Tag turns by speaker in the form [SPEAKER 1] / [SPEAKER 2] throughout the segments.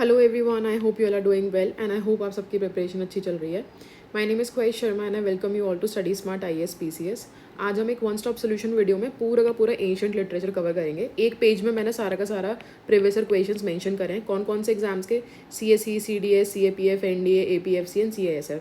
[SPEAKER 1] Hello everyone, I hope you all are doing well and I hope आप सबकी preparation अच्छी चल रही है। My name is Khwahish Sharma and I welcome you all to study smart IAS PCS। आज हम एक वन स्टॉप सोल्यूशन वीडियो में पूरा का पूरा एंशिएंट लिटरेचर कवर करेंगे। एक पेज में मैंने सारा का सारा प्रीवियस ईयर क्वेश्चंस मेंशन करे हैं, कौन कौन से एग्जाम्स के, CSE, CDS, CAPF, NDA, APFC and CISF।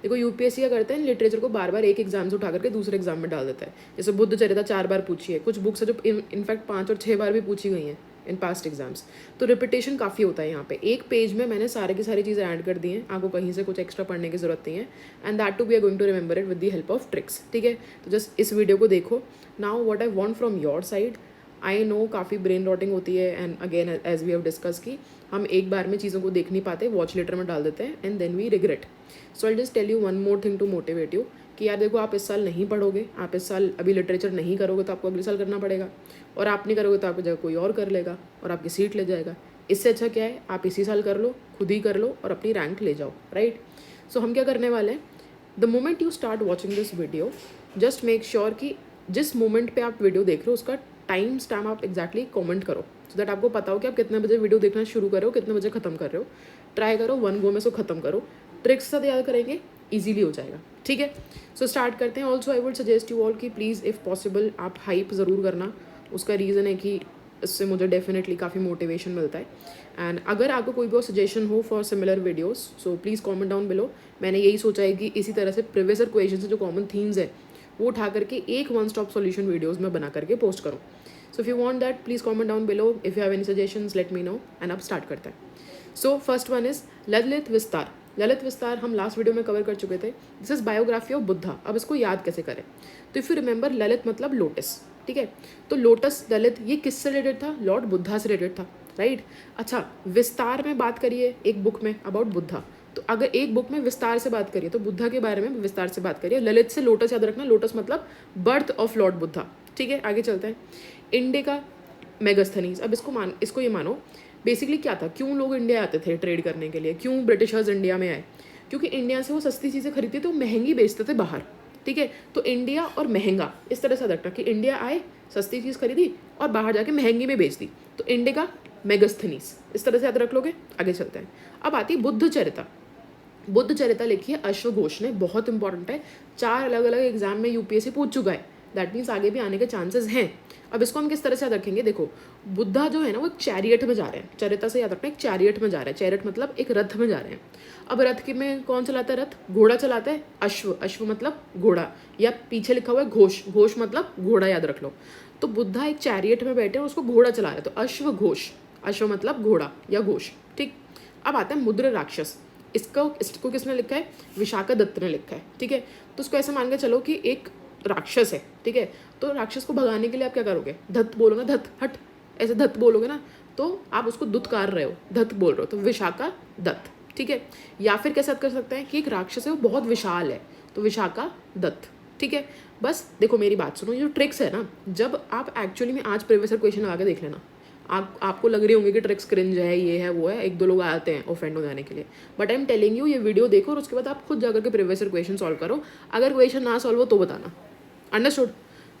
[SPEAKER 1] देखो यूपीएससी क्या करते हैं, लिटरेचर को बार बार एक एग्जाम से उठा करके दूसरे एग्जाम में डाल देता है। जैसे बुद्ध चरिता 4 बार पूछी है, कुछ बुक्स है जो इनफैक्ट 5 और 6 बार भी पूछी गई हैं इन पास्ट एग्जाम्स। तो रिपीटेशन काफ़ी होता है यहाँ पे। एक पेज में मैंने सारे की सारी चीज़ें ऐड कर दी हैं, आपको कहीं से कुछ एक्स्ट्रा पढ़ने की जरूरत नहीं है। And that too we are going to remember it with the help of tricks. ठीक है, तो जस्ट इस वीडियो को देखो। Now what I want from your side, I know काफ़ी ब्रेन रॉटिंग होती है and again as we have discuss की हम एक बार में चीज़ों को देख नहीं पाते, वॉच लेटर में डाल देते हैं and then we regret. So I just tell you one more thing to motivate you कि यार देखो, आप इस साल नहीं पढ़ोगे, आप इस साल अभी लिटरेचर नहीं करोगे तो आपको अगले साल करना पड़ेगा, और आप नहीं करोगे तो आपकी जगह कोई और कर लेगा और आपकी सीट ले जाएगा। इससे अच्छा क्या है, आप इसी साल कर लो, खुद ही कर लो और अपनी रैंक ले जाओ, राइट। सो हम क्या करने वाले हैं, the moment you start watching this video, just make sure कि जिस मोमेंट पे आप वीडियो देख रहे हो उसका टाइम स्टैम्प आप एग्जैक्टली कमेंट करो, सो दैट आपको पता हो कि आप कितने बजे वीडियो देखना शुरू कर रहे हो, कितने बजे खत्म कर रहे हो। ट्राई करो वन गो में सो खत्म करो, ट्रिक्स के साथ याद करेंगे, ईजिली हो जाएगा। ठीक है, सो स्टार्ट करते हैं। Also I would suggest you all कि प्लीज़ इफ़ पॉसिबल आप हाइप ज़रूर करना। उसका रीज़न है कि इससे मुझे डेफिनेटली काफ़ी मोटिवेशन मिलता है। एंड अगर आपको कोई भी सजेशन हो for similar videos, so please comment down below. मैंने यही सोचा है कि इसी तरह से प्रीवियस ईयर क्वेश्चन से जो कॉमन थीम्स है वो उठा करके एक वन स्टॉप सॉल्यूशन वीडियोस में बना करके पोस्ट करूँ। So if you want that please comment down below. If you have any suggestions late me no and अब स्टार्ट करते हैं। So first one is Lalit विस्तार। ललित विस्तार हम लास्ट वीडियो में कवर कर चुके थे। This is biography of Buddha. अब इसको याद कैसे करें, तो इफ़ यू रिमेंबर, ललित मतलब लोटस, ठीक है। तो लोटस ललित ये किससे रिलेटेड था, लॉर्ड बुद्धा से रिलेटेड था, राइट। अच्छा, विस्तार में बात करिए एक बुक में अबाउट बुद्धा, तो अगर एक बुक में विस्तार से बात करिए तो बुद्धा के बारे में विस्तार से बात करिए। ललित से लोटस याद रखना, लोटस मतलब बर्थ ऑफ लॉर्ड बुद्धा। ठीक है, आगे चलते हैं। इंडिका मेगास्थनीज। अब इसको ये मानो बेसिकली क्या था, क्यों लोग इंडिया आते थे ट्रेड करने के लिए, क्यों ब्रिटिशर्स इंडिया में आए, क्योंकि इंडिया से वो सस्ती चीज़ें खरीदते थे, वो महंगी बेचते थे बाहर। ठीक है, तो इंडिया और महंगा इस तरह से रखना कि इंडिया आए, सस्ती चीज़ खरीदी और बाहर जाके महंगी में बेच दी, तो इंडिका मेगास्थनीज इस तरह से याद रख लोगे। आगे चलते हैं। अब आती है बुद्ध चरिता। बुद्ध चरिता लिखी है अश्वघोष ने, बहुत इंपॉर्टेंट है, 4 अलग अलग एग्जाम में यूपीएससी पूछ चुका है, दैट मीन्स आगे भी आने के चांसेस हैं। अब इसको हम किस तरह से याद रखेंगे, देखो बुद्धा जो है ना वो एक चैरियट में जा रहे हैं, चरिता से याद रखना, एक चैरियट में जा रहे हैं, चैरियट मतलब एक रथ में जा रहे हैं। अब रथ के में कौन चलाता है, रथ घोड़ा चलाता है, अश्व, अश्व मतलब घोड़ा, या पीछे लिखा हुआ है घोष, घोष मतलब घोड़ा, याद रख लो। तो बुद्धा एक चैरियट में बैठे हैं, उसको घोड़ा चला रहे हैं, तो अश्व घोष, अश्व मतलब घोड़ा या घोष। ठीक, अब आता है मुद्र राक्षस। इसको किसने लिखा है, विशाखा दत्त ने लिखा है। ठीक है, तो उसको ऐसे मान के चलो कि एक राक्षस है, ठीक है, तो राक्षस को भगाने के लिए आप क्या करोगे, धत बोलोगे, धत हट, ऐसे धत बोलोगे ना, तो आप उसको दुत्कार रहे हो, धत बोल रहे हो, तो विशाखा दत्त। ठीक है, या फिर कैसे कर सकते हैं कि एक राक्षस है वो बहुत विशाल है, तो विशाखा दत्त। ठीक है, बस देखो मेरी बात सुनो, ये जो ट्रिक्स है ना, जब आप एक्चुअली में आज प्रीवियस ईयर क्वेश्चन लगा के देख लेना, आपको लग रही होंगी कि ट्रिक्स क्रिंज है, ये है वो है, एक दो लोग आते हैं ऑफेंड हो जाने के लिए, but I am telling you, ये वीडियो देखो और उसके बाद आप खुद जाकर के प्रीवियस ईयर क्वेश्चन सॉल्व करो। अगर क्वेश्चन ना सॉल्व हो तो बताना, अंडरस्टूड।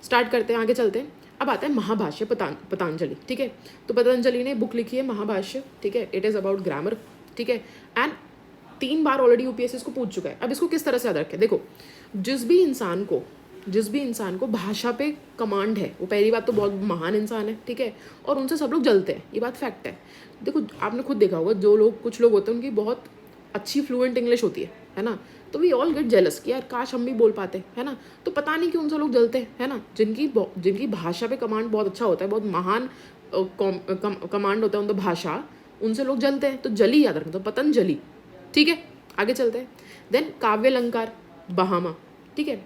[SPEAKER 1] स्टार्ट करते हैं, आगे चलते हैं। अब आता है महाभाष्य पतंजलि। ठीक है, तो पतंजलि ने बुक लिखी है महाभाष्य, ठीक है, इट इज़ अबाउट ग्रामर। ठीक है, एंड 3 बार ऑलरेडी यूपीएससी इसको पूछ चुका है। अब इसको किस तरह से याद रखें, देखो जिस भी इंसान को भाषा पे कमांड है, वो पहली बात तो बहुत महान इंसान है, ठीक है, और उनसे सब लोग जलते हैं, ये बात फैक्ट है। देखो आपने खुद देखा होगा, कुछ लोग होते हैं उनकी बहुत अच्छी फ्लुएंट इंग्लिश होती है ना, तो वी ऑल गेट जेलस कि यार काश हम भी बोल पाते, है ना। तो पता नहीं क्यों उनसे लोग जलते हैं, है ना, जिनकी भाषा पे कमांड बहुत अच्छा होता है, बहुत महान कमांड होता है उनका भाषा, उनसे लोग जलते हैं, तो जली याद रखना, तो पतंजलि। ठीक है, आगे चलते हैं। देन काव्य अलंकार बहामा। ठीक है,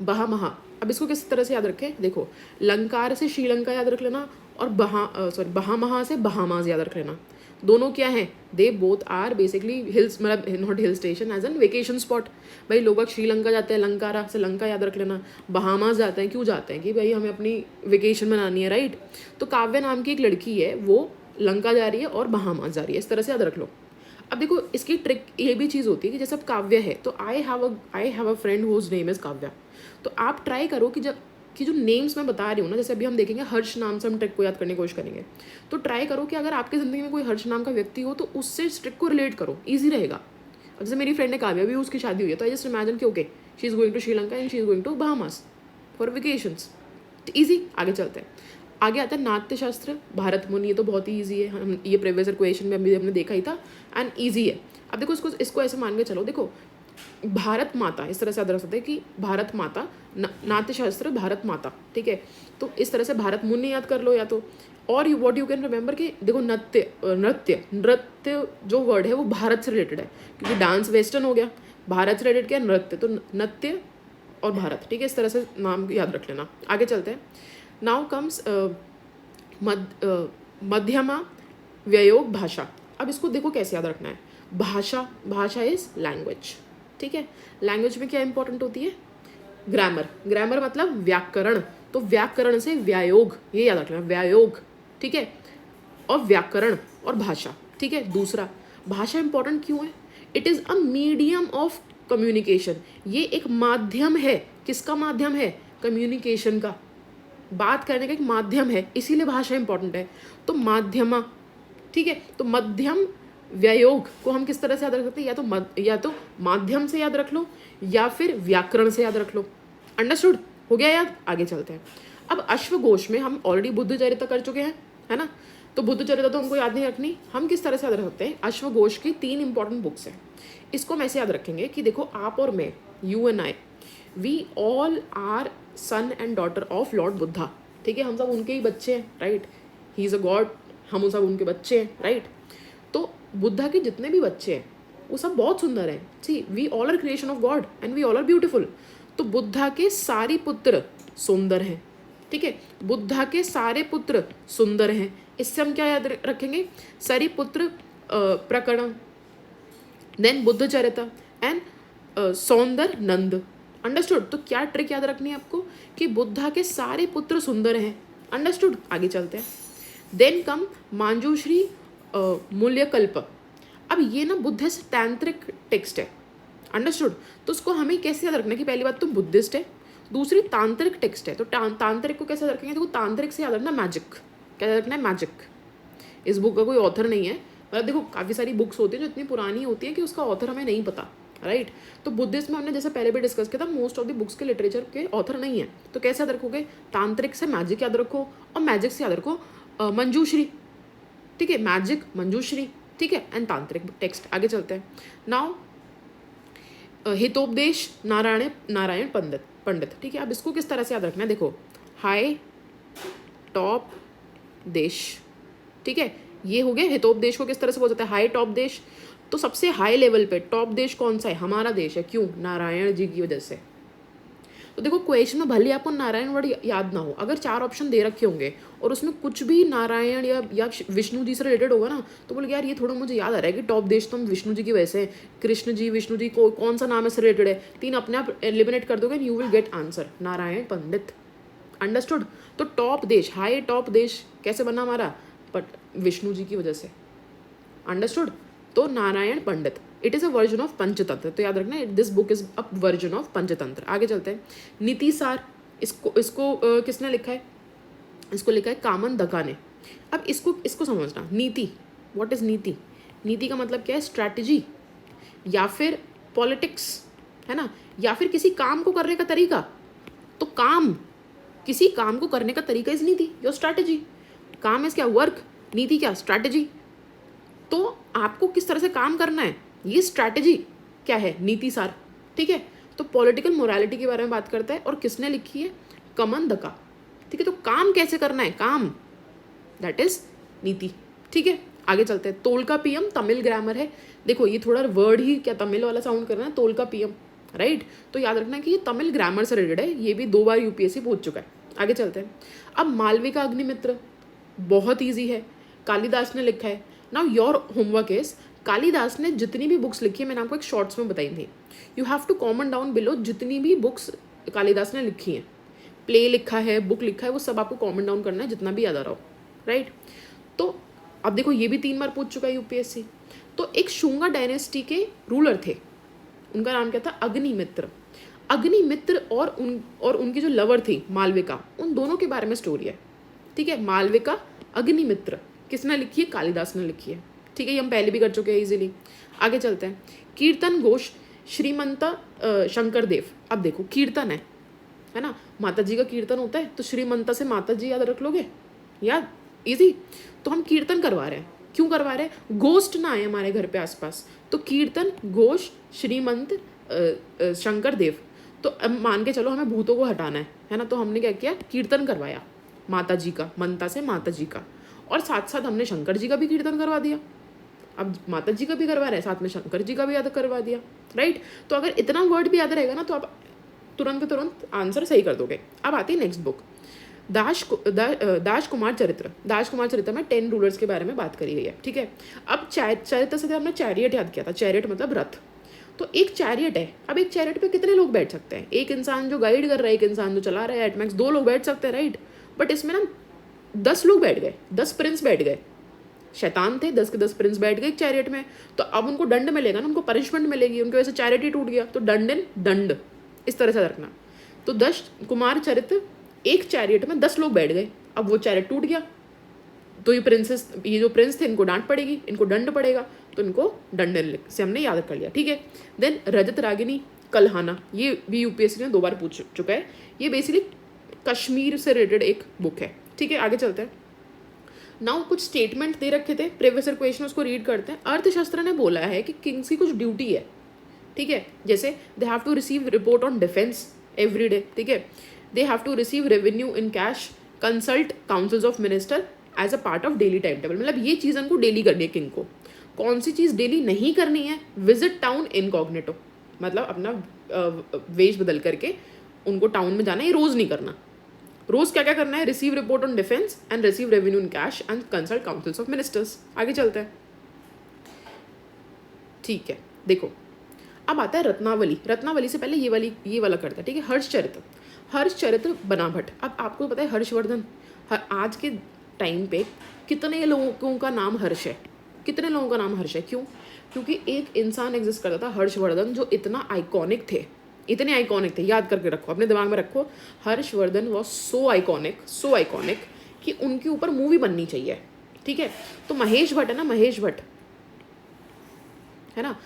[SPEAKER 1] बहामहा। अब इसको किस तरह से याद रखें, देखो लंकार से श्रीलंका याद रख लेना, और बहामहा से बहामास याद रख लेना। दोनों क्या हैं, they both are basically hills, मतलब not hill station as an vacation spot. भाई लोग श्रीलंका जाते हैं, लंकारा से लंका याद रख लेना, बहामास जाते हैं, क्यों जाते हैं कि भाई हमें अपनी वेकेशन मनानी है, राइट। तो काव्य नाम की एक लड़की है, वो लंका जा रही है और बहामास जा रही है, इस तरह से याद रख लो। अब देखो इसकी ट्रिक ये भी चीज़ होती है कि जैसे अब काव्य है, तो I have a friend whose name is Kavya, तो आप ट्राई करो कि जब कि जो नेम्स मैं बता रही हूँ ना, जैसे अभी हम देखेंगे हर्ष नाम से हम ट्रिक को याद करने की कोशिश करेंगे, तो ट्राई करो कि अगर आपकी ज़िंदगी में कोई हर्ष नाम का व्यक्ति हो तो उससे इस ट्रिक को रिलेट करो, ईजी रहेगा। जैसे मेरी फ्रेंड ने कहा अभी उसकी शादी हुई है, तो आई जस्ट इमेजिन कि okay she is going to Sri Lanka and she is going to Bahamas for vacations, तो ईजी। आगे चलते हैं, आगे आता है नाट्य शास्त्र, भारत मुनि, ये तो बहुत ही ईजी है, हम ये प्रीवियस क्वेश्चन में अभी हमने देखा ही था एंड ईजी है। अब देखो इसको ऐसे मान के चलो, देखो भारत माता इस तरह से याद रख सकते हैं कि भारत माता, नाट्य शास्त्र भारत माता, ठीक है। तो इस तरह से भारत मुनि याद कर लो या तो, और व्हाट यू कैन रिमेंबर कि देखो नृत्य जो वर्ड है वो भारत से रिलेटेड है, क्योंकि डांस वेस्टर्न हो गया, भारत से रिलेटेड क्या है, नृत्य, तो नृत्य और भारत, ठीक है। इस तरह से नाम याद रख लेना। आगे चलते हैं, नाउ कम्स मध्यमा व्ययोग भाषा। अब इसको देखो कैसे याद रखना है, भाषा इज लैंग्वेज, ठीक है। लैंग्वेज में क्या इंपॉर्टेंट होती है, ग्रामर मतलब व्याकरण, तो व्याकरण से व्यायोग, ये याद रखना, व्यायोग, ठीक है, और व्याकरण और भाषा, ठीक है। दूसरा, भाषा इंपॉर्टेंट क्यों है, it is a medium of communication, ये एक माध्यम है, किसका माध्यम है, कम्युनिकेशन का, बात करने का एक माध्यम है, इसीलिए भाषा इंपॉर्टेंट है। तो माध्यमा, ठीक है, तो मध्यम व्यायोग को हम किस तरह से याद रख सकते हैं, या तो माध्यम से याद रख लो या फिर व्याकरण से याद रख लो। अंडरस्टूड, हो गया याद। आगे चलते हैं, अब अश्वघोष में हम ऑलरेडी बुद्ध चरित्र कर चुके हैं, है ना, तो बुद्ध चरित्र तो हमको याद नहीं रखनी, हम किस तरह से याद रख सकते हैं, अश्वघोष की 3 इंपॉर्टेंट बुक्स हैं, इसको हम ऐसे याद रखेंगे कि देखो आप और मैं, you and I, we all are son and daughter of lord Buddha, ठीक है, हम सब उनके ही बच्चे हैं, right, he is a god, हम सब उनके बच्चे हैं, राइट। तो बुद्धा के जितने भी बच्चे हैं वो सब बहुत सुंदर हैं, see we all are creation of God and we all are beautiful, तो बुद्धा के सारे पुत्र सुंदर हैं, ठीक है, बुद्धा के सारे पुत्र सुंदर हैं, इससे हम क्या याद रखेंगे, सारी पुत्र प्रकरण, देन बुद्ध चरित्र एंड सौंदर नंद, अंडरस्टूड। तो क्या ट्रिक याद रखनी है आपको कि बुद्धा के सारे पुत्र सुंदर हैं, अंडरस्टूड। आगे चलते हैं, देन कम मांजुश्री मूल्यकल्प। अब ये ना बुद्धिस्ट तांत्रिक टेक्स्ट है, अंडरस्टूड, तो उसको हमें कैसे याद रखना है कि पहली बात तो बुद्धिस्ट है, दूसरी तांत्रिक टेक्स्ट है, तो तांत्रिक को कैसे याद रखेंगे, तो तांत्रिक से याद रखना मैजिक, क्या याद रखना है, मैजिक। इस बुक का कोई ऑथर नहीं है, मतलब देखो काफ़ी सारी बुक्स होती हैं जो इतनी पुरानी होती है कि उसका ऑथर हमें नहीं पता, राइट। तो बुद्धिस्ट में हमने जैसे पहले भी डिस्कस किया था, मोस्ट ऑफ द बुक्स के लिटरेचर के ऑथर नहीं है, तो कैसे याद रखोगे, तांत्रिक से मैजिक याद रखो और मैजिक से याद रखो मंजूश्री, ठीक है, मैजिक मंजूश्री, ठीक है, एंड तांत्रिक टेक्स्ट। आगे चलते हैं, नाउ हितोपदेश नारायण पंडित, ठीक है। अब इसको किस तरह से याद रखना है, देखो हाई टॉप देश, ठीक है, ये हो गया। हितोपदेश को किस तरह से बोल सकते हैं, हाई टॉप देश, तो सबसे हाई लेवल पे टॉप देश कौन सा है, हमारा देश है, क्यों, नारायण जी की वजह से। तो देखो क्वेश्चन में भले आपको नारायण वर्ड याद ना हो, अगर 4 ऑप्शन दे रखे होंगे और उसमें कुछ भी नारायण या विष्णु जी से रिलेटेड होगा ना, तो बोल यार ये थोड़ा मुझे याद आ रहा है कि टॉप देश तो हम विष्णु जी की वजह से, कृष्ण जी विष्णु जी को कौन सा नाम से रिलेटेड है, 3 अपने आप एलिमिनेट कर दोगे, you will get answer Narayan Pandit, understood. तो टॉप देश, हाई टॉप देश कैसे बना हमारा, बट विष्णु जी की वजह से, अंडरस्टूड। तो Narayan Pandit, it is a version of Panchatantra, तो याद रखना this book is a version of Panchatantra. आगे चलते हैं, नीति सार, इसको किसने लिखा है, इसको लिखा है कामन दका ने। अब इसको समझना, नीति, व्हाट इज नीति, नीति का मतलब क्या है, स्ट्रैटेजी या फिर पॉलिटिक्स, है ना, या फिर किसी काम को करने का तरीका, तो किसी काम को करने का तरीका इज नीति, योर स्ट्रैटेजी, काम इज क्या, वर्क, नीति क्या, स्ट्रैटेजी, तो आपको किस तरह से काम करना है, ये स्ट्रैटेजी क्या है, नीति सार, ठीक है। तो पॉलिटिकल मोरालिटी के बारे में बात करता है, और किसने लिखी है, कमन दका, ठीक है। तो काम कैसे करना है, काम, दैट इज नीति, ठीक है। आगे चलते हैं, तोलका पीएम तमिल ग्रामर है, देखो ये थोड़ा वर्ड ही क्या तमिल वाला साउंड करना है, तोलका पीएम, राइट, तो याद रखना कि ये तमिल ग्रामर से रिलेटेड है, ये भी 2 बार यूपीएससी पूछ चुका है। आगे चलते हैं, अब मालविका अग्निमित्र बहुत ईजी है, कालिदास ने लिखा है। Now your homework is, Kalidas ने जितनी भी बुक्स लिखी है, मैंने आपको एक शॉर्ट्स में बताई थी, you have to comment down below जितनी भी बुक्स कालिदास ने लिखी हैं, प्ले लिखा है, बुक लिखा है, वो सब आपको कॉमेंट डाउन करना है, जितना भी याद आ रहा हो, राइट। तो अब देखो ये भी 3 बार पूछ चुका है यूपीएससी। तो एक शुंगा डायनेस्टी के रूलर थे, उनका नाम क्या था, अग्निमित्र। अग्निमित्र और उनकी जो लवर थी मालविका, उन दोनों के बारे में स्टोरी है। ठीक है, मालविका अग्निमित्र किसने लिखी है? कालिदास ने लिखी है। ठीक है, ये हम पहले भी कर चुके हैं इजीली। आगे चलते हैं। कीर्तन घोष श्रीमंत शंकर देव। अब देखो कीर्तन है ना, माता जी का कीर्तन होता है, तो श्रीमंता से माता जी याद रख लोगे, याद, इजी। तो हम कीर्तन करवा रहे हैं, क्यों करवा रहे हैं? गोष्ठ ना आए हमारे घर पे आसपास, तो कीर्तन घोष श्रीमंत शंकर देव। तो अब मान के चलो हमें भूतों को हटाना है ना, तो हमने क्या किया? कीर्तन करवाया माता जी का, मंता से माता जी का, और साथ साथ हमने शंकर जी का भी कीर्तन करवा दिया। अब माता जी का भी करवा रहे हैं, साथ में शंकर जी का भी याद करवा दिया, राइट। तो अगर इतना वर्ड भी याद रहेगा ना, तो आप तुरंत आंसर सही कर दोगे। अब आती है नेक्स्ट बुक, दाश कुमार चरित्र। दाश कुमार चरित्र में 10 रूलर्स के बारे में बात करी गई है। ठीक है, अब चरित्र से हमने चैरियट याद किया था। चैरियट मतलब रथ। तो एक चैरियट है, अब एक चैरियट पे कितने लोग बैठ सकते हैं? एक इंसान जो गाइड कर रहा है, एक इंसान जो चला रहा है, एट मैक्स 2 लोग बैठ सकते हैं, राइट। बट इसमें ना 10 लोग बैठ गए, 10 प्रिंस बैठ गए, शैतान थे, 10 के 10 प्रिंस बैठ गए एक चैरियट में। तो अब उनको दंड मिलेगा ना, उनको पनिशमेंट मिलेगी, उनकी वजह से चैरिटी टूट गया, तो दंड इस तरह से रखना। तो 10 कुमार चरित्र, एक चैरियट में 10 लोग बैठ गए, अब वो चैरियट टूट गया, तो ये जो प्रिंस थे, इनको डांट पड़ेगी, इनको दंड पड़ेगा, तो इनको दंड से हमने याद कर लिया। ठीक है, देन रजत रागिनी कल्हाना, ये भी यूपीएससी ने 2 बार पूछ चुका है। ये बेसिकली कश्मीर से रिलेटेड एक बुक है। ठीक है, आगे चलते हैं। नाउ कुछ स्टेटमेंट दे रखे थे, प्रीवियस ईयर क्वेश्चन, उसको रीड करते हैं। अर्थशास्त्र ने बोला है कि किंग्स की कुछ ड्यूटी है। ठीक है, जैसे they have to receive report on defence every day. ठीक है, they have to receive revenue in cash, consult councils of minister as a part of daily time table. मतलब ये चीज़ उनको डेली करनी है किंग को। कौन सी चीज़ डेली नहीं करनी है? विजिट टाउन इनकॉग्निटो, मतलब अपना वेश बदल करके उनको टाउन में जाना, ये रोज़ नहीं करना। रोज़ क्या क्या करना है? Receive report on defence and receive revenue in cash and consult councils of ministers. आगे चलते हैं। ठीक है, देखो अब आता है रत्नावली। रत्नावली से पहले ये वाला करता है। ठीक है, हर्षचरित्र बनाभट्ट। अब आपको पता है हर्षवर्धन, आज के टाइम पे कितने लोगों का नाम हर्ष है? कितने लोगों का नाम हर्ष है? क्यों? क्योंकि एक इंसान एग्जिस्ट करता था हर्षवर्धन, जो इतना आइकॉनिक थे, इतने आइकॉनिक थे, याद करके रखो, अपने दिमाग में रखो। हर्षवर्धन वॉज सो आइकॉनिक कि उनके ऊपर मूवी बननी चाहिए। ठीक है, तो महेश भट्ट है ना, महेश भट्ट है ना,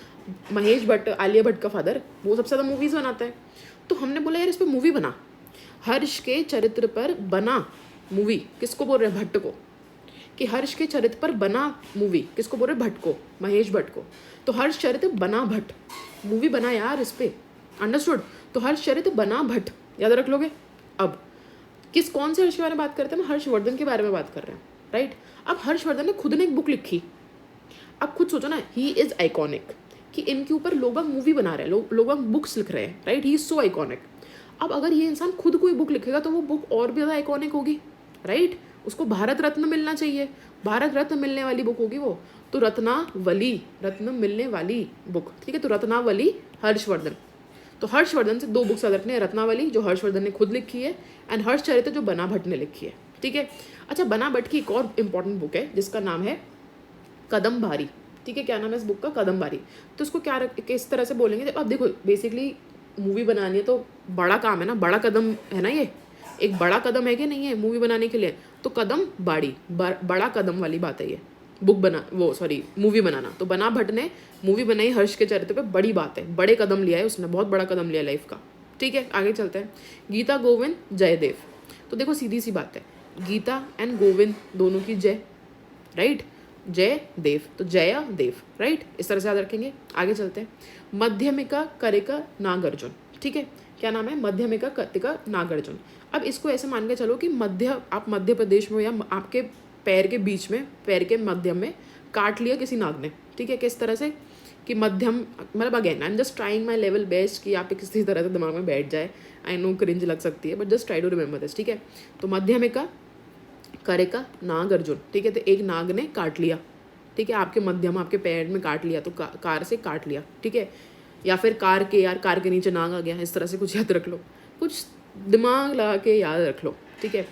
[SPEAKER 1] महेश भट्ट आलिया भट्ट का फादर, वो सबसे ज़्यादा मूवीज़ बनाता है। तो हमने बोला यार इस पर मूवी बना, हर्ष के चरित्र पर बना मूवी। किसको बोल रहे हैं? भट्ट को। कि हर्ष के चरित्र पर बना मूवी, किसको बोल रहे? भट्ट को, महेश भट्ट को। तो हर्ष चरित्र बना भट्ट, मूवी बना यार इस पे, अंडरस्टूड। तो हर्ष चरित्र बना भट्ट, याद रख लोगे। अब कौन से हर्ष के बारे में बात करते हैं? हम हर्षवर्धन के बारे में बात कर रहे हैं, राइट। अब हर्षवर्धन ने खुद ने एक बुक लिखी। अब खुद सोचो ना, ही इज आइकॉनिक, कि इनके ऊपर लोग मूवी बना रहे हैं, लोग बुक्स लिख रहे हैं, right. He is so iconic. अब अगर ये इंसान खुद कोई बुक लिखेगा तो वो बुक और भी ज़्यादा आइकॉनिक होगी, राइट। उसको भारत रत्न मिलना चाहिए, भारत रत्न मिलने वाली बुक होगी वो। तो रत्न मिलने वाली बुक। ठीक है, तो रत्नावली हर्षवर्धन। तो हर्षवर्धन से 2 बुक्स याद रखने हैं, रत्नावली जो हर्षवर्धन ने खुद लिखी है, एंड हर्षचरित्र जो बना भट्ट ने लिखी है। ठीक है, अच्छा, बना भट्ट की एक और इम्पॉर्टेंट बुक है जिसका नाम है कदमबारी। ठीक है, क्या नाम है इस बुक का? कदमबारी। तो उसको किस तरह से बोलेंगे? अब देखो बेसिकली मूवी बनानी है तो बड़ा काम है ना, बड़ा कदम है ना, ये एक बड़ा कदम है कि नहीं है मूवी बनाने के लिए? तो कदम बाड़ी, बड़ा कदम वाली बात है ये, मूवी बनाना। तो बना भट्ट ने मूवी बनाई हर्ष के चरित्र पे, बड़ी बात है, बड़े कदम लिया है उसने, बहुत बड़ा कदम लिया लाइफ का। ठीक है, आगे चलते हैं। गीता गोविंद जयदेव। तो देखो सीधी सी बात है, गीता एंड गोविंद दोनों की जय, राइट। जय देव, तो जया देव, राइट, इस तरह से याद रखेंगे। आगे चलते हैं। मध्यमिका करिका नागार्जुन। ठीक है, क्या नाम है? मध्यमिका करिका नागार्जुन। अब इसको ऐसे मान के चलो कि आप मध्य प्रदेश में या आपके पैर के बीच में, पैर के मध्यम में काट लिया किसी नाग ने। ठीक है, किस तरह से कि मध्यम, मतलब again I am just trying my level best कि आप किसी तरह से दिमाग में बैठ जाए। आई नो क्रिंज लग सकती है, but just try to remember this. ठीक है, तो मध्यमिका करिका नागार्जुन। ठीक है, तो एक नाग ने काट लिया। ठीक है, आपके मध्यम, आपके पैर में काट लिया, तो कार से काट लिया। ठीक है, या फिर कार के नीचे नाग आ गया, इस तरह से कुछ याद रख लो, कुछ दिमाग लगा के याद रख लो। ठीक है,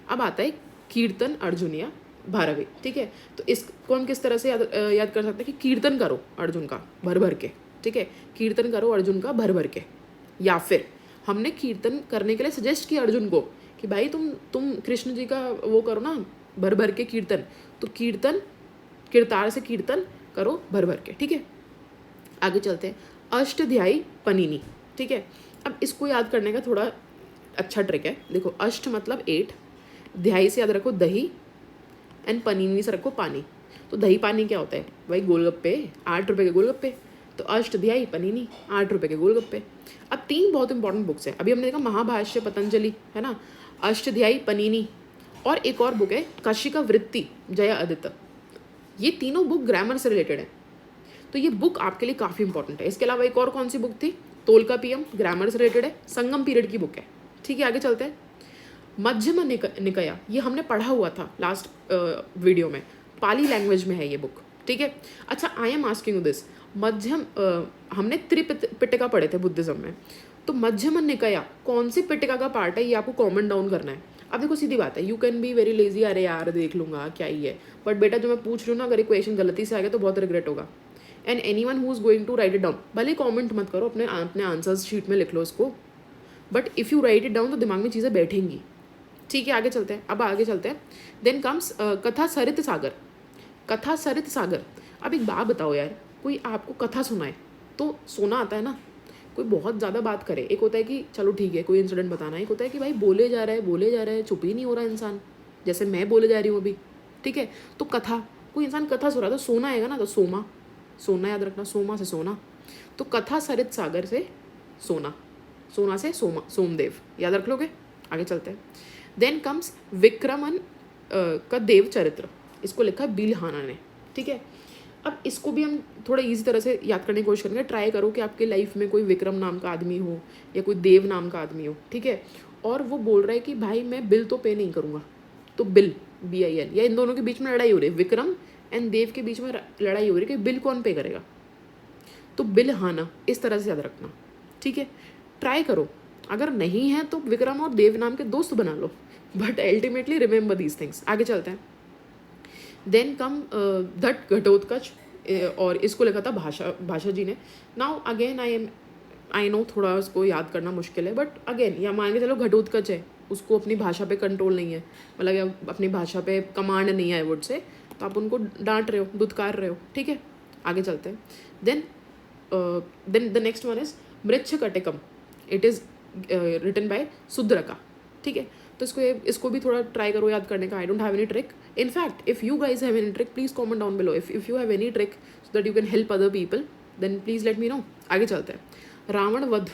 [SPEAKER 1] अब आता है कीर्तन अर्जुनिया भारवी। ठीक है, तो इसको हम किस तरह से याद कर सकते हैं कि कीर्तन करो अर्जुन का भर भर के। ठीक है, कीर्तन करो अर्जुन का भर भर के। या फिर हमने कीर्तन करने के लिए सजेस्ट किया अर्जुन को कि भाई तुम कृष्ण जी का वो करो ना, भर भर के कीर्तन। तो कीर्तन, कीर्तार से कीर्तन करो भर भर के, ठीक है। आगे चलते हैं। अष्टध्यायी पनीनी, ठीक है। अब इसको याद करने का थोड़ा अच्छा ट्रिक है। देखो, अष्ट मतलब 8, ध्यायी से याद रखो दही, एंड पनीनी से रखो पानी। तो दही पानी क्या होता है भाई? गोलगप्पे, 8 रुपए के गोलगप्पे। तो अष्टध्यायी पनीनी, 8 रुपए के गोलगप्पे। अब 3 बहुत इंपॉर्टेंट बुक्स हैं। अभी हमने देखा महाभाष्य पतंजलि, है ना, अष्टध्यायी पनीनी, और एक और बुक है कशिका वृत्ति जया आदित्य। ये तीनों बुक ग्रामर से रिलेटेड है, तो ये बुक आपके लिए काफ़ी इंपॉर्टेंट है। इसके अलावा एक और कौन सी बुक थी? तोलका पीएम, ग्रामर से रिलेटेड है, संगम पीरियड की बुक है, ठीक है। आगे चलते हैं। मध्यम निकाया, ये हमने पढ़ा हुआ था लास्ट वीडियो में, पाली लैंग्वेज में है ये बुक, ठीक है। अच्छा, I am asking you this, मध्यम हमने त्रिपिटका पढ़े थे बुद्धिज्म में, तो मध्यम निकाया कौन सी पिटका का पार्ट है? ये आपको कॉमन डाउन करना है। अब देखो सीधी बात है, you can be very lazy, अरे यार देख लूंगा क्या ही है, बट बेटा जो मैं पूछ रही हूँ ना, अगर इक्वेशन गलती से आ गया तो बहुत रिग्रेट होगा। And anyone who is going to write it down, भले कॉमेंट मत करो, अपने अपने आंसर्स शीट में लिख लो इसको, but if you right it down तो दिमाग में चीज़ें बैठेंगी, ठीक है। आगे चलते हैं। अब आगे चलते हैं। देन कम्स कथा सरित सागर, कथा सरित सागर। अब एक बात बताओ यार, कोई आपको कथा सुनाए तो सोना आता है ना? कोई बहुत ज़्यादा बात करे, एक होता है कि चलो ठीक है कोई इंसिडेंट बताना, एक होता है कि भाई बोले जा रहा है बोले जा रहा है, चुप ही नहीं हो रहा इंसान, जैसे मैं बोले जा रही हूँ अभी, ठीक है। तो कथा, कोई इंसान कथा सुन रहा है तो सोना आएगा ना, तो सोमा, सोना याद रखना, सोमा से सोना। तो कथा सरित सागर से सोना, सोना से सोमा, सोमदेव, याद रख लोगे। आगे चलते हैं। देन कम्स विक्रमन का देव चरित्र, इसको लिखा है बिलहाना ने, ठीक है। अब इसको भी हम थोड़ा इजी तरह से याद करने की कोशिश करेंगे। ट्राई करो कि आपके लाइफ में कोई विक्रम नाम का आदमी हो या कोई देव नाम का आदमी हो, ठीक है। और वो बोल रहा है कि भाई मैं बिल तो पे नहीं करूँगा, तो बिल, BIL, या इन दोनों के बीच में लड़ाई हो रही है, विक्रम एंड देव के बीच में लड़ाई हो रही है कि बिल कौन पे करेगा। तो बिल हाना, इस तरह से याद रखना, ठीक है। ट्राई करो, अगर नहीं है तो विक्रम और देव नाम के दोस्त बना लो, but ultimately remember these things. आगे चलते हैं। देन कम दट घटोत्कच, और इसको लिखा था भाषा जी ने। नाउ अगेन आई नो थोड़ा उसको याद करना मुश्किल है, बट अगेन या मान के चलो घटोत्कच है, उसको अपनी भाषा पे कंट्रोल नहीं है, मतलब या अपनी भाषा पे कमांड नहीं है वर्ड से, तो आप उनको डांट रहे हो, दुत्कार रहे हो, ठीक है। आगे चलते हैं। Then the next one is Mrichchhakatikam, it is written by Sudraka, ठीक है। तो इसको भी थोड़ा ट्राई करो याद करने का। I don't have any trick, in fact if you guys have any trick please comment down below, if you have any trick so that you can help other people, then please let me know. आगे चलते हैं। रावण वध,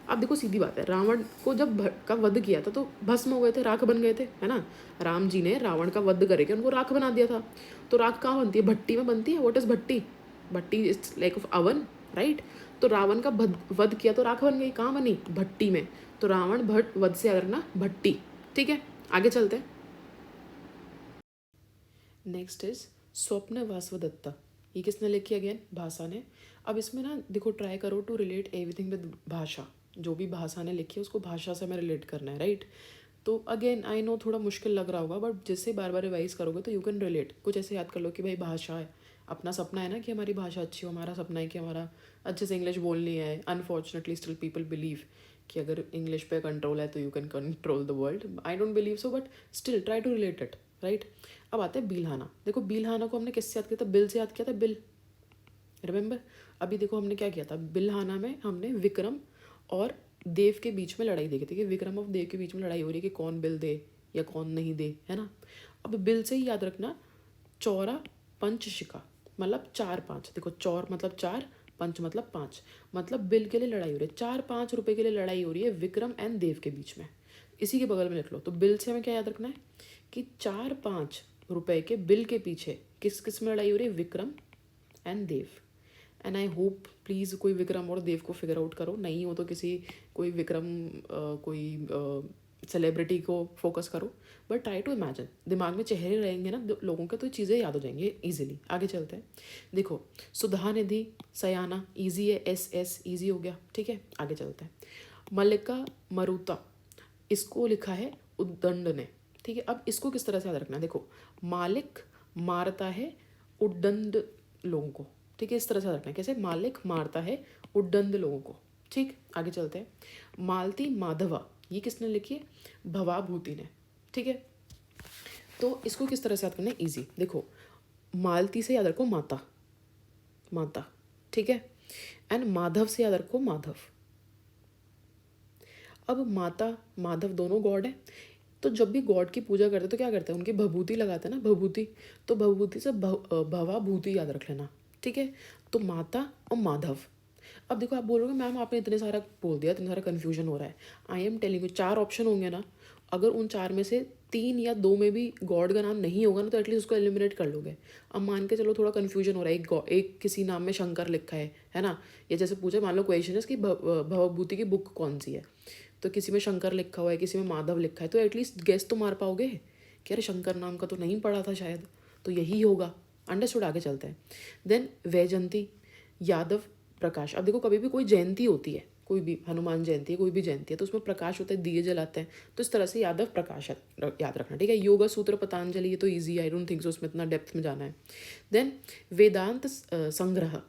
[SPEAKER 1] अब देखो सीधी बात है, रावण को जब का वध किया था तो भस्म हो गए थे, राख बन गए थे, है ना। राम जी ने रावण का वध करके उनको राख बना दिया था। तो राख कहाँ बनती है? भट्टी में बनती है। व्हाट इज bhatti? Bhatti is like of oven, right. तो रावण का वध किया तो राख बन गई, कहाँ बनी? भट्टी में। तो रावण भट्ट वध से याद रखना भट्टी, ठीक है। आगे चलते हैं। नेक्स्ट इज स्वप्न वासवदत्ता, ये किसने लिखी? अगेन भाषा ने। अब इसमें ना देखो, ट्राई करो टू रिलेट एवरीथिंग विद भाषा, जो भी भाषा ने लिखी है उसको भाषा से हमें रिलेट करना है, राइट। तो अगेन आई नो थोड़ा मुश्किल लग रहा होगा, बट जिससे बार बार रिवाइज करोगे तो यू कैन रिलेट। कुछ ऐसे याद कर लो कि भाई भाषा है, अपना सपना है ना कि हमारी भाषा अच्छी हो, हमारा सपना है कि हमारा अच्छे से इंग्लिश बोलनी है। अनफॉर्चुनेटली स्टिल पीपल बिलीव कि अगर इंग्लिश पे कंट्रोल है तो you can control the world. I don't believe so, but still try to relate it, right. अब आते हैं बिलहाना। देखो बिलहाना को हमने किससे याद किया था? बिल से याद किया था, बिल, रिमेंबर। अभी देखो हमने क्या किया था, बिलहाना में हमने विक्रम और देव के बीच में लड़ाई देखी थी कि विक्रम और देव के बीच में लड़ाई हो रही है कि कौन बिल दे या कौन नहीं दे, है ना। अब बिल से ही याद रखना, चौरा पंचशिका मतलब 4-5। देखो चौर मतलब 4, पंच मतलब 5, मतलब बिल के लिए लड़ाई हो रही है, 4-5 रुपए के लिए लड़ाई हो रही है विक्रम एंड देव के बीच में। इसी के बगल में लिख लो। तो बिल से हमें क्या याद रखना है कि 4-5 रुपए के बिल के पीछे किस किस में लड़ाई हो रही है? Vikram and Dev. And I hope please कोई विक्रम और देव को फिगर आउट करो, नहीं हो तो किसी कोई विक्रम कोई सेलिब्रिटी को फोकस करो, बट ट्राई टू इमेजिन। दिमाग में चेहरे रहेंगे ना लोगों के तो चीज़ें याद हो जाएंगी ईजिली। आगे चलते हैं। देखो सुधा निधि सयाना, ईजी है, SS ईजी हो गया, ठीक है। आगे चलते हैं। मल्लिका मरुता, इसको लिखा है उद्दंड ने, ठीक है। अब इसको किस तरह से याद रखना है? देखो मालिक मारता है उद्दंड लोगों को, ठीक है। इस तरह से याद रखना है, कैसे? मालिक मारता है उद्दंड लोगों को, ठीक, आगे चलते हैं। मालती माधवा, ये किसने लिखी है? भवाभूति ने। ठीक है, तो इसको किस तरह से याद करना है? ईजी। देखो, मालती से याद रखो माता, माता, ठीक है, एंड माधव से याद रखो माधव। अब माता माधव दोनों गॉड हैं, तो जब भी गॉड की पूजा करते तो क्या करते हैं? उनकी भभूति लगाते हैं ना, भभूति। तो भभूति से भवाभूति याद रख लेना। ठीक है, तो माता और माधव। अब देखो, आप बोलोगे मैम आपने इतने सारा बोल दिया, इतना सारा कन्फ्यूजन हो रहा है। I am telling you, 4 option होंगे ना, अगर उन 4 में से 3 या 2 में भी गॉड का नाम नहीं होगा ना, तो एटलीस्ट उसको एलिमिनेट कर लोगे। अब मान के चलो थोड़ा कन्फ्यूजन हो रहा है, एक किसी नाम में शंकर लिखा है ना, या जैसे पूछे, मान लो क्वेश्चन है कि भवभूति की बुक कौन सी है, तो किसी में शंकर लिखा हुआ है, किसी में माधव लिखा है, तो एटलीस्ट गेस तो मार पाओगे कि अरे शंकर नाम का तो नहीं पढ़ा था शायद, तो यही होगा। अंडरस्टूड, आगे चलते हैं। देन वैजंती, यादव, प्रकाश। अब देखो, कभी भी कोई जयंती होती है, कोई भी हनुमान जयंती है, कोई भी जयंती है, तो उसमें प्रकाश होता है, दिए जलाते हैं, तो इस तरह से यादव प्रकाश याद रखना। ठीक है, योगा सूत्र पतंजलि, ये तो easy, I don't think so उसमें इतना डेप्थ में जाना है। देन वेदांत संग्रह,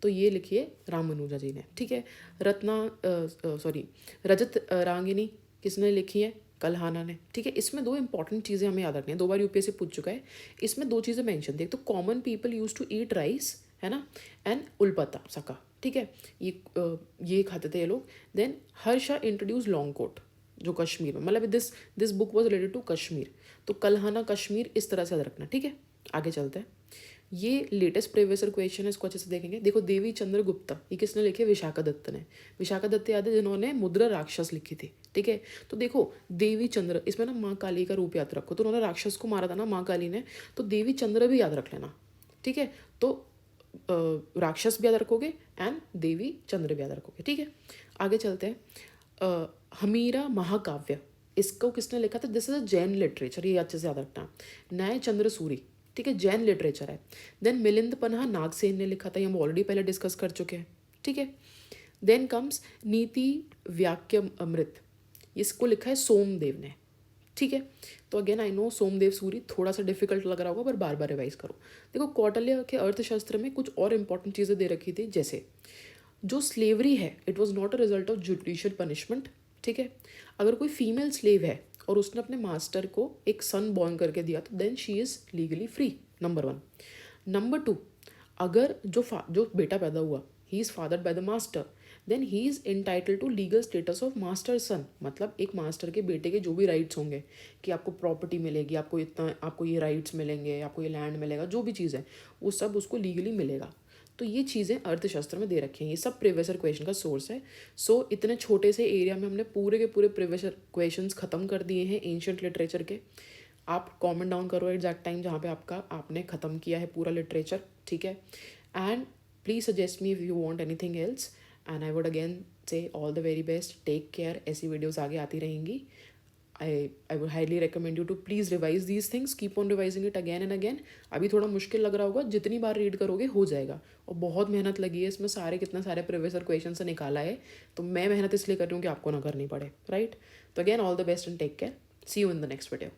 [SPEAKER 1] तो ये लिखिए रामानुजा जी ने। ठीक है, रजत रागिनी किसने लिखी है? कल्हाना ने। ठीक है, इसमें 2 इंपॉर्टेंट चीज़ें हमें याद रखनी है, 2 बार यूपीएससी पूछ चुका है। इसमें 2 चीज़ें मेंशन थी, एक तो common people use to eat rice, है ना, एंड उल्पता सका। ठीक है, ये खाते थे ये लोग। Then Harsha introduce long coat, जो कश्मीर में, मतलब this book was related to Kashmir, तो कल्हाना कश्मीर, इस तरह से याद रखना। ठीक है, आगे चलते हैं। ये लेटेस्ट प्रीवियस क्वेश्चन है, इसको अच्छे से देखेंगे। देखो, देवी चंद्र गुप्ता, ये किसने लिखे? विशाखा दत्त ने। विशाखा दत्त याद है, जिन्होंने मुद्रा राक्षस लिखी थी। ठीक है, तो देखो देवी चंद्र, इसमें ना माँ काली का रूप याद रखो, तो उन्होंने राक्षस को मारा था ना माँ काली ने, तो देवी चंद्र भी याद रख लेना। ठीक है, तो राक्षस भी याद रखोगे एंड देवी चंद्र भी याद रखोगे। ठीक है, आगे चलते हैं। हमीरा महाकाव्य, इसको किसने लिखा था? This is a Jain literature, ये अच्छे से याद रखना। न्याय चंद्र सूरी, ठीक है, जैन लिटरेचर है। देन मिलिंद पन्हा नागसेन ने लिखा था, ये हम ऑलरेडी पहले डिस्कस कर चुके हैं। ठीक है, देन कम्स नीति व्याक्यम अमृत, इसको लिखा है सोमदेव ने। ठीक है, तो again I know Somdev Suri थोड़ा सा डिफिकल्ट लग रहा होगा, पर बार बार रिवाइज करो। देखो, कौटिल्य के अर्थशास्त्र में कुछ और इंपॉर्टेंट चीज़ें दे रखी थी, जैसे जो स्लेवरी है, it was not a result of judicial punishment. ठीक है, अगर कोई फीमेल स्लेव है और उसने अपने मास्टर को एक सन बॉर्न करके दिया, तो then she is legally free, number 1। Number 2, अगर जो बेटा पैदा हुआ, he is fathered by the master, then he is entitle to legal status of master son, मतलब एक मास्टर के बेटे के जो भी राइट्स होंगे, कि आपको प्रॉपर्टी मिलेगी, आपको इतना, आपको ये राइट्स मिलेंगे, आपको ये लैंड मिलेगा, जो भी चीज़ है वो सब उसको लीगली मिलेगा। तो ये चीज़ें अर्थशास्त्र में दे रखी हैं, ये सब प्रीवियस क्वेश्चन का सोर्स है। सो इतने छोटे से एरिया में हमने पूरे के पूरे प्रीवियस क्वेश्चंस ख़त्म कर दिए हैं एंशिएंट लिटरेचर के। आप कमेंट डाउन करो एग्जैक्ट टाइम जहाँ पे आपने ख़त्म किया है पूरा लिटरेचर। ठीक है, and please suggest me if you want anything else, and I would again say all the very best, take care. ऐसी वीडियोज़ आगे आती रहेंगी। I would highly recommend you to please revise these things, keep on revising it again and again। अभी थोड़ा मुश्किल लग रहा होगा, जितनी बार रीड करोगे हो जाएगा, और बहुत मेहनत लगी है इसमें, कितने सारे प्रीवियस क्वेश्चन से निकाला है, तो मैं मेहनत इसलिए कर रही हूँ कि आपको ना करनी पड़े, राइट। तो again all the best and take care, see you in the next video.